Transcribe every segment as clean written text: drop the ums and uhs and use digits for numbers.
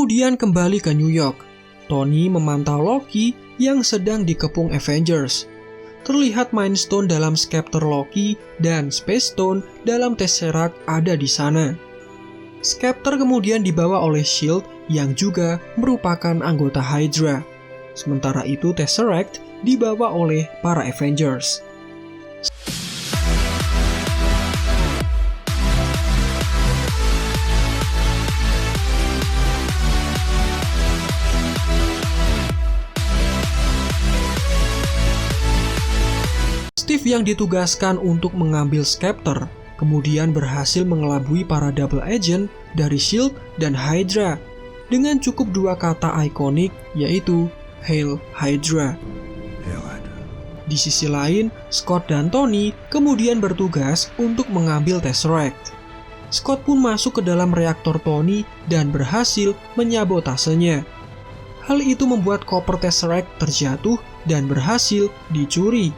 Kemudian kembali ke New York. Tony memantau Loki yang sedang dikepung Avengers. Terlihat Mind Stone dalam Scepter Loki dan Space Stone dalam Tesseract ada di sana. Scepter kemudian dibawa oleh S.H.I.E.L.D. yang juga merupakan anggota Hydra. Sementara itu Tesseract dibawa oleh para Avengers. Steve yang ditugaskan untuk mengambil Scepter kemudian berhasil mengelabui para double agent dari S.H.I.E.L.D. dan Hydra dengan cukup dua kata ikonik yaitu Hail Hydra. Di sisi lain, Scott dan Tony kemudian bertugas untuk mengambil Tesseract. Scott pun masuk ke dalam reaktor Tony dan berhasil menyabotasenya. Hal itu membuat koper Tesseract terjatuh dan berhasil dicuri.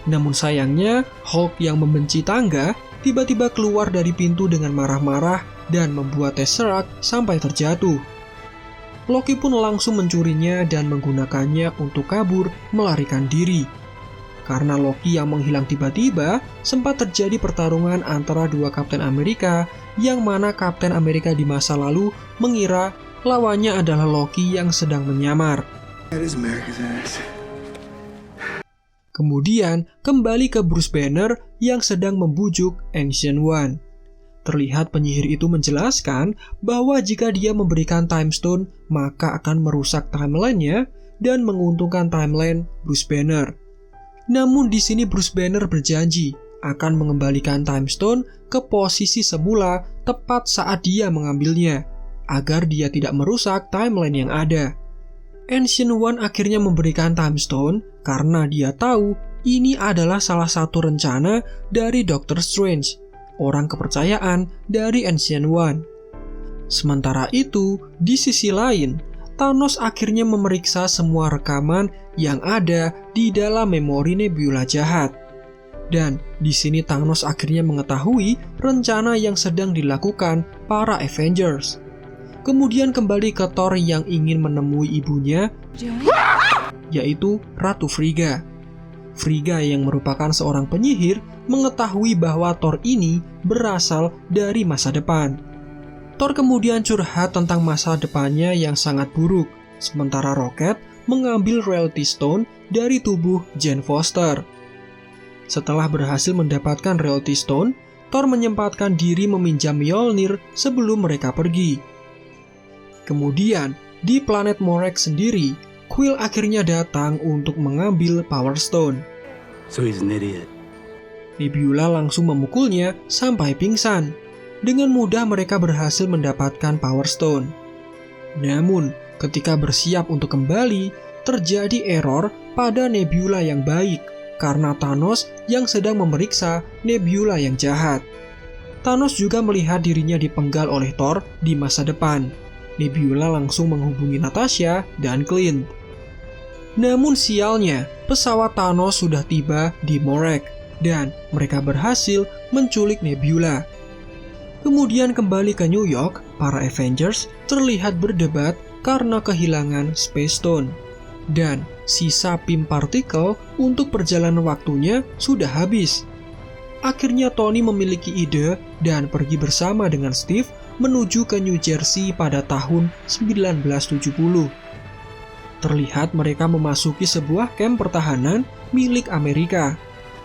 Namun sayangnya, Hulk yang membenci tangga tiba-tiba keluar dari pintu dengan marah-marah dan membuat Tesseract sampai terjatuh. Loki pun langsung mencurinya dan menggunakannya untuk kabur melarikan diri. Karena Loki yang menghilang tiba-tiba, sempat terjadi pertarungan antara dua Kapten Amerika yang mana Kapten Amerika di masa lalu mengira lawannya adalah Loki yang sedang menyamar. Kemudian kembali ke Bruce Banner yang sedang membujuk Ancient One. Terlihat penyihir itu menjelaskan bahwa jika dia memberikan Time Stone, maka akan merusak timeline-nya dan menguntungkan timeline Bruce Banner. Namun di sini Bruce Banner berjanji akan mengembalikan Time Stone ke posisi semula tepat saat dia mengambilnya, agar dia tidak merusak timeline yang ada. Ancient One akhirnya memberikan Time Stone karena dia tahu ini adalah salah satu rencana dari Doctor Strange, orang kepercayaan dari Ancient One. Sementara itu, di sisi lain, Thanos akhirnya memeriksa semua rekaman yang ada di dalam memori Nebula jahat. Dan di sini Thanos akhirnya mengetahui rencana yang sedang dilakukan para Avengers. Kemudian kembali ke Thor yang ingin menemui ibunya, yaitu Ratu Frigga. Frigga yang merupakan seorang penyihir mengetahui bahwa Thor ini berasal dari masa depan. Thor kemudian curhat tentang masa depannya yang sangat buruk, sementara Rocket mengambil Reality Stone dari tubuh Jane Foster. Setelah berhasil mendapatkan Reality Stone, Thor menyempatkan diri meminjam Mjolnir sebelum mereka pergi. Kemudian, di planet Morag sendiri, Quill akhirnya datang untuk mengambil Power Stone. So he's an idiot. Nebula langsung memukulnya sampai pingsan. Dengan mudah mereka berhasil mendapatkan Power Stone. Namun, ketika bersiap untuk kembali, terjadi error pada Nebula yang baik karena Thanos yang sedang memeriksa Nebula yang jahat. Thanos juga melihat dirinya dipenggal oleh Thor di masa depan. Nebula langsung menghubungi Natasha dan Clint. Namun sialnya, pesawat Thanos sudah tiba di Morag dan mereka berhasil menculik Nebula. Kemudian kembali ke New York, para Avengers terlihat berdebat karena kehilangan Space Stone. Dan sisa Pym Particle untuk perjalanan waktunya sudah habis. Akhirnya Tony memiliki ide dan pergi bersama dengan Steve menuju ke New Jersey pada tahun 1970. Terlihat mereka memasuki sebuah kamp pertahanan milik Amerika.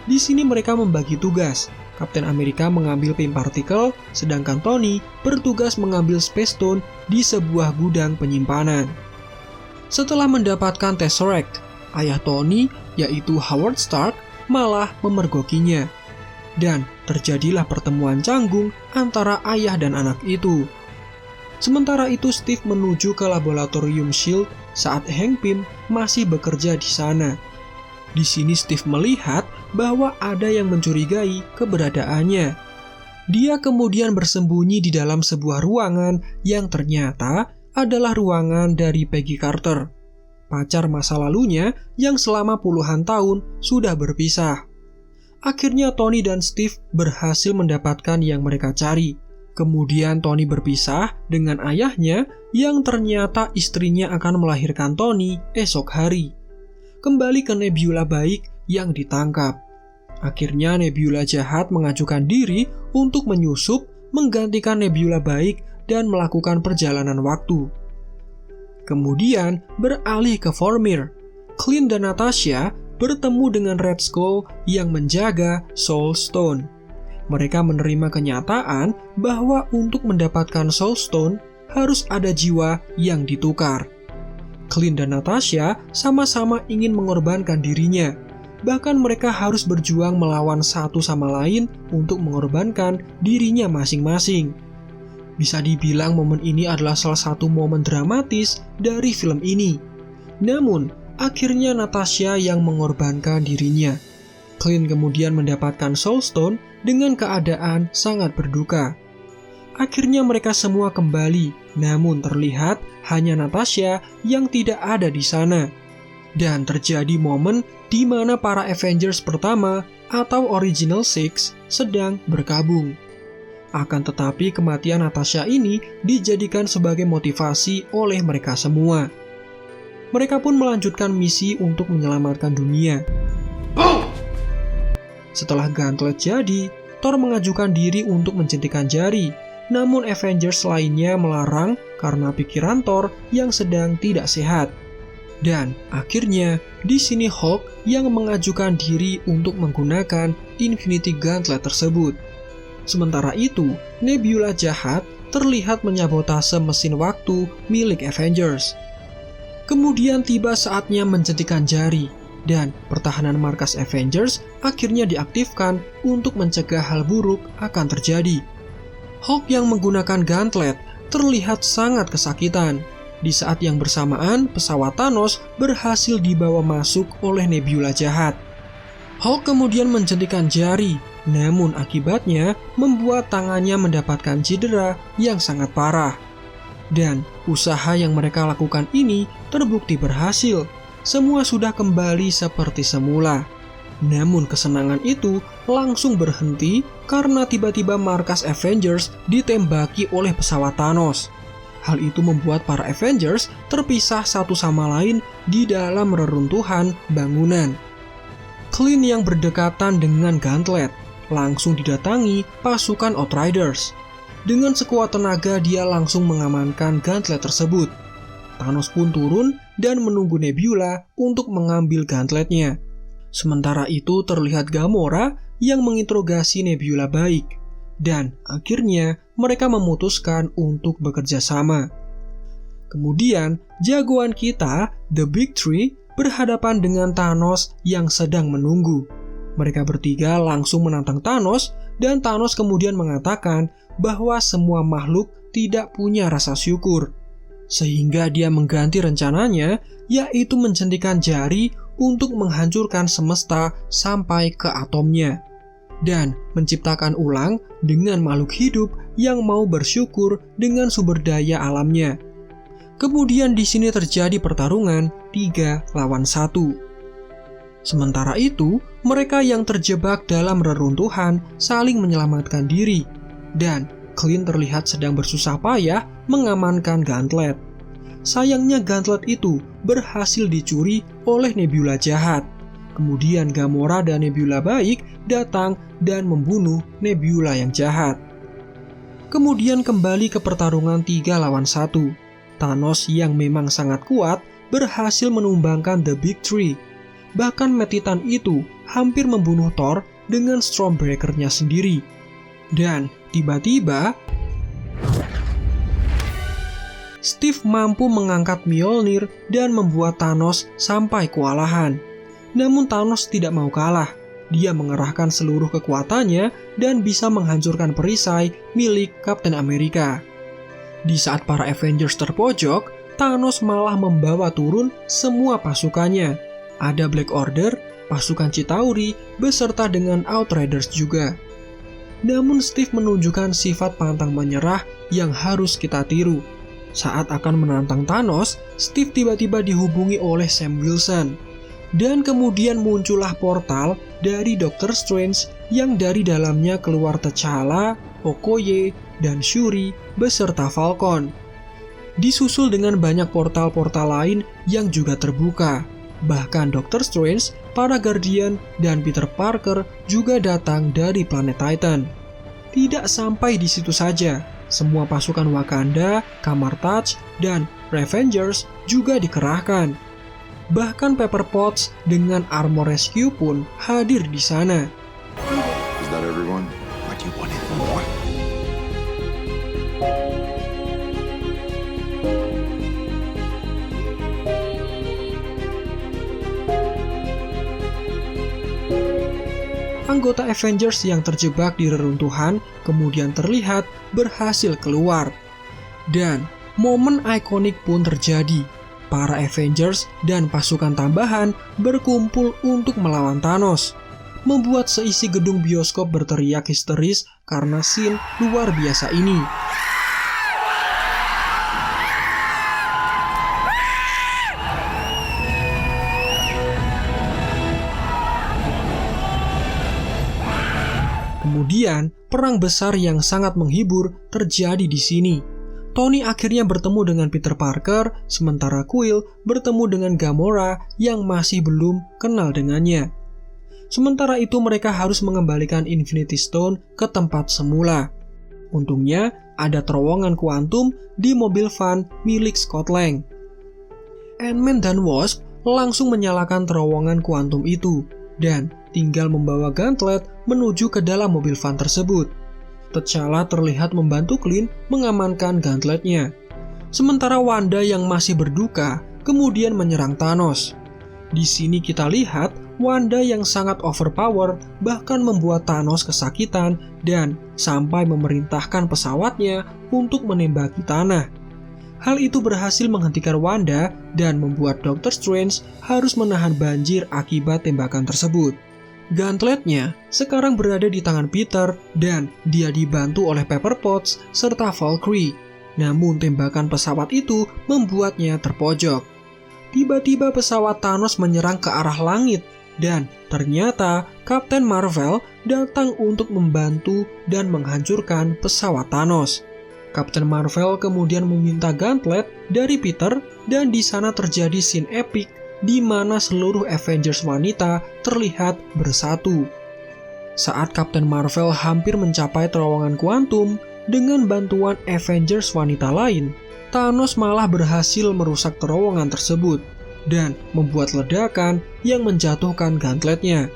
Di sini mereka membagi tugas. Kapten Amerika mengambil Pym Particle, sedangkan Tony bertugas mengambil Space Stone di sebuah gudang penyimpanan. Setelah mendapatkan Tesseract, ayah Tony, yaitu Howard Stark, malah memergokinya. Dan terjadilah pertemuan canggung antara ayah dan anak itu. Sementara itu Steve menuju ke laboratorium S.H.I.E.L.D. saat Hank Pym masih bekerja di sana. Di sini Steve melihat bahwa ada yang mencurigai keberadaannya. Dia kemudian bersembunyi di dalam sebuah ruangan yang ternyata adalah ruangan dari Peggy Carter, pacar masa lalunya yang selama puluhan tahun sudah berpisah. Akhirnya Tony dan Steve berhasil mendapatkan yang mereka cari, Kemudian Tony berpisah dengan ayahnya yang ternyata istrinya akan melahirkan Tony esok hari. Kembali ke Nebula baik yang ditangkap. Akhirnya Nebula jahat mengajukan diri untuk menyusup, menggantikan Nebula baik dan melakukan perjalanan waktu. Kemudian beralih ke Vormir. Clint dan Natasha bertemu dengan Red Skull yang menjaga Soul Stone. Mereka menerima kenyataan bahwa untuk mendapatkan Soul Stone harus ada jiwa yang ditukar. Clint dan Natasha sama-sama ingin mengorbankan dirinya. Bahkan mereka harus berjuang melawan satu sama lain untuk mengorbankan dirinya masing-masing. Bisa dibilang momen ini adalah salah satu momen dramatis dari film ini. Namun, akhirnya Natasha yang mengorbankan dirinya. Clint kemudian mendapatkan Soul Stone dengan keadaan sangat berduka. Akhirnya mereka semua kembali, namun terlihat hanya Natasha yang tidak ada di sana. Dan terjadi momen di mana para Avengers pertama atau Original Six sedang berkabung. Akan tetapi kematian Natasha ini dijadikan sebagai motivasi oleh mereka semua. Mereka pun melanjutkan misi untuk menyelamatkan dunia. Setelah Gauntlet jadi, Thor mengajukan diri untuk menjentikan jari. Namun Avengers lainnya melarang karena pikiran Thor yang sedang tidak sehat. Dan akhirnya di sini Hulk yang mengajukan diri untuk menggunakan Infinity Gauntlet tersebut. Sementara itu, Nebula jahat terlihat menyabotase mesin waktu milik Avengers. Kemudian tiba saatnya menjentikan jari, dan pertahanan markas Avengers akhirnya diaktifkan untuk mencegah hal buruk akan terjadi. Hulk yang menggunakan Gauntlet terlihat sangat kesakitan. Di saat yang bersamaan, pesawat Thanos berhasil dibawa masuk oleh Nebula jahat. Hulk kemudian menjentikan jari, namun akibatnya membuat tangannya mendapatkan cedera yang sangat parah. Dan usaha yang mereka lakukan ini terbukti berhasil. Semua sudah kembali seperti semula. Namun kesenangan itu langsung berhenti karena tiba-tiba markas Avengers ditembaki oleh pesawat Thanos. Hal itu membuat para Avengers terpisah satu sama lain di dalam reruntuhan bangunan. Clint yang berdekatan dengan Gauntlet langsung didatangi pasukan Outriders. Dengan sekuat tenaga dia langsung mengamankan Gauntlet tersebut. Thanos pun turun dan menunggu Nebula untuk mengambil Gauntletnya. Sementara itu terlihat Gamora yang menginterogasi Nebula baik. Dan akhirnya mereka memutuskan untuk bekerja sama. Kemudian jagoan kita, The Big Three, berhadapan dengan Thanos yang sedang menunggu. Mereka bertiga langsung menantang Thanos dan Thanos kemudian mengatakan bahwa semua makhluk tidak punya rasa syukur. Sehingga dia mengganti rencananya, yaitu menjentikan jari untuk menghancurkan semesta sampai ke atomnya. Dan menciptakan ulang dengan makhluk hidup yang mau bersyukur dengan sumber daya alamnya. Kemudian di sini terjadi pertarungan 3 lawan 1. Sementara itu, mereka yang terjebak dalam reruntuhan saling menyelamatkan diri. Dan Clint terlihat sedang bersusah payah mengamankan Gauntlet. Sayangnya Gauntlet itu berhasil dicuri oleh Nebula jahat. Kemudian Gamora dan Nebula baik datang dan membunuh Nebula yang jahat. Kemudian kembali ke pertarungan 3 lawan 1. Thanos yang memang sangat kuat berhasil menumbangkan The Big Three. Bahkan Matt Titan itu hampir membunuh Thor dengan Stormbreaker-nya sendiri. Dan tiba-tiba Steve mampu mengangkat Mjolnir dan membuat Thanos sampai kewalahan. Namun Thanos tidak mau kalah. Dia mengerahkan seluruh kekuatannya dan bisa menghancurkan perisai milik Captain America. Di saat para Avengers terpojok, Thanos malah membawa turun semua pasukannya. Ada Black Order, pasukan Chitauri, beserta dengan Outriders juga. Namun Steve menunjukkan sifat pantang menyerah yang harus kita tiru. Saat akan menantang Thanos, Steve tiba-tiba dihubungi oleh Sam Wilson. Dan kemudian muncullah portal dari Doctor Strange yang dari dalamnya keluar T'Challa, Okoye, dan Shuri beserta Falcon. Disusul dengan banyak portal-portal lain yang juga terbuka. Bahkan Doctor Strange, para Guardian, dan Peter Parker juga datang dari planet Titan. Tidak sampai di situ saja, semua pasukan Wakanda, Kamar Taj, dan Revengers juga dikerahkan. Bahkan Pepper Potts dengan Armor Rescue pun hadir di sana. Is that everyone? Why do you want it more? Anggota Avengers yang terjebak di reruntuhan kemudian terlihat berhasil keluar. Dan momen ikonik pun terjadi. Para Avengers dan pasukan tambahan berkumpul untuk melawan Thanos, membuat seisi gedung bioskop berteriak histeris karena scene luar biasa ini. Kemudian, perang besar yang sangat menghibur terjadi di sini. Tony akhirnya bertemu dengan Peter Parker, sementara Quill bertemu dengan Gamora yang masih belum kenal dengannya. Sementara itu mereka harus mengembalikan Infinity Stone ke tempat semula. Untungnya, ada terowongan kuantum di mobil van milik Scott Lang. Ant-Man dan Wasp langsung menyalakan terowongan kuantum itu, dan tinggal membawa Gauntlet menuju ke dalam mobil van tersebut. T'Challa terlihat membantu Clint mengamankan Gauntletnya. Sementara Wanda yang masih berduka kemudian menyerang Thanos. Di sini kita lihat Wanda yang sangat overpower bahkan membuat Thanos kesakitan dan sampai memerintahkan pesawatnya untuk menembaki tanah. Hal itu berhasil menghentikan Wanda dan membuat Doctor Strange harus menahan banjir akibat tembakan tersebut. Gauntletnya sekarang berada di tangan Peter dan dia dibantu oleh Pepper Potts serta Valkyrie. Namun tembakan pesawat itu membuatnya terpojok. Tiba-tiba pesawat Thanos menyerang ke arah langit dan ternyata Captain Marvel datang untuk membantu dan menghancurkan pesawat Thanos. Captain Marvel kemudian meminta Gauntlet dari Peter dan di sana terjadi scene epic di mana seluruh Avengers wanita terlihat bersatu. Saat Captain Marvel hampir mencapai terowongan kuantum dengan bantuan Avengers wanita lain, Thanos malah berhasil merusak terowongan tersebut dan membuat ledakan yang menjatuhkan Gauntletnya.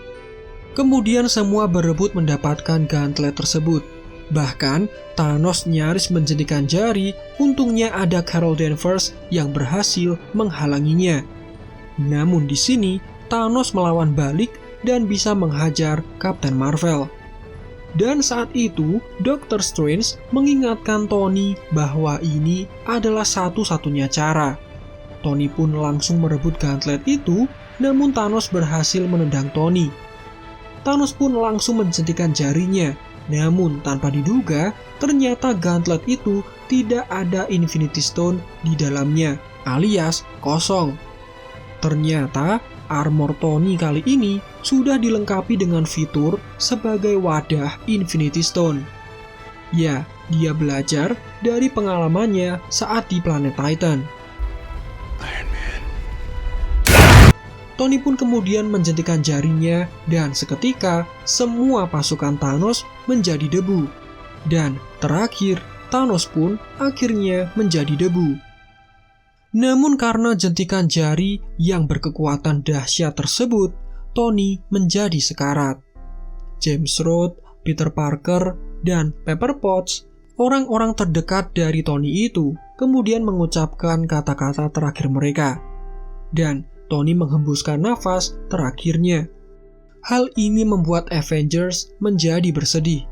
Kemudian semua berebut mendapatkan Gauntlet tersebut. Bahkan Thanos nyaris menjadikan jari, untungnya ada Carol Danvers yang berhasil menghalanginya. Namun di sini Thanos melawan balik dan bisa menghajar Captain Marvel. Dan saat itu Doctor Strange mengingatkan Tony bahwa ini adalah satu-satunya cara. Tony pun langsung merebut Gauntlet itu, namun Thanos berhasil menendang Tony. Thanos pun langsung menjentikan jarinya, namun tanpa diduga ternyata Gauntlet itu tidak ada Infinity Stone di dalamnya, alias kosong. Ternyata armor Tony kali ini sudah dilengkapi dengan fitur sebagai wadah Infinity Stone. Ya, dia belajar dari pengalamannya saat di planet Titan. Iron Man. Tony pun kemudian menjentikan jarinya dan seketika semua pasukan Thanos menjadi debu. Dan terakhir, Thanos pun akhirnya menjadi debu. Namun karena jentikan jari yang berkekuatan dahsyat tersebut, Tony menjadi sekarat. James Rhodes, Peter Parker, dan Pepper Potts, orang-orang terdekat dari Tony itu, kemudian mengucapkan kata-kata terakhir mereka. Dan Tony menghembuskan nafas terakhirnya. Hal ini membuat Avengers menjadi bersedih.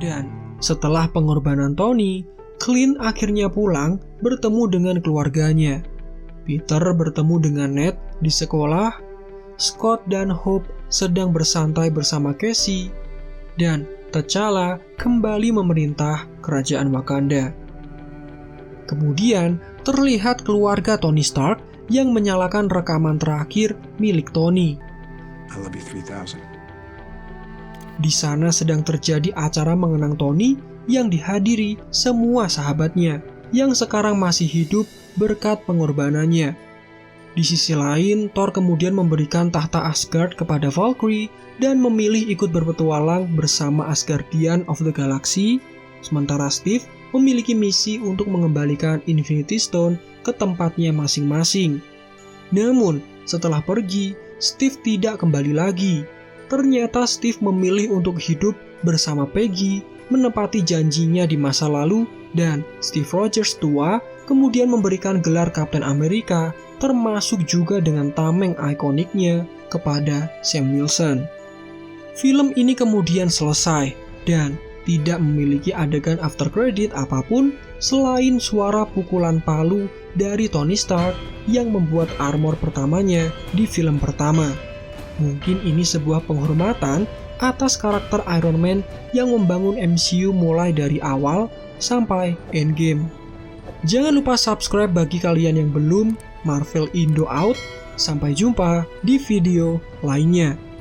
Dan setelah pengorbanan Tony, Clint akhirnya pulang bertemu dengan keluarganya. Peter bertemu dengan Ned di sekolah, Scott dan Hope sedang bersantai bersama Cassie, dan T'Challa kembali memerintah kerajaan Wakanda. Kemudian, terlihat keluarga Tony Stark yang menyalakan rekaman terakhir milik Tony. I love you 3000. Di sana sedang terjadi acara mengenang Tony yang dihadiri semua sahabatnya yang sekarang masih hidup berkat pengorbanannya. Di sisi lain, Thor kemudian memberikan tahta Asgard kepada Valkyrie dan memilih ikut berpetualang bersama Asgardian of the Galaxy, sementara Steve memiliki misi untuk mengembalikan Infinity Stone ke tempatnya masing-masing. Namun, setelah pergi, Steve tidak kembali lagi. Ternyata Steve memilih untuk hidup bersama Peggy, menepati janjinya di masa lalu, dan Steve Rogers tua kemudian memberikan gelar Kapten Amerika, termasuk juga dengan tameng ikoniknya kepada Sam Wilson. Film ini kemudian selesai dan tidak memiliki adegan after credit apapun selain suara pukulan palu dari Tony Stark yang membuat armor pertamanya di film pertama. Mungkin ini sebuah penghormatan atas karakter Iron Man yang membangun MCU mulai dari awal sampai Endgame. Jangan lupa subscribe bagi kalian yang belum. Marvel Indo out. Sampai jumpa di video lainnya.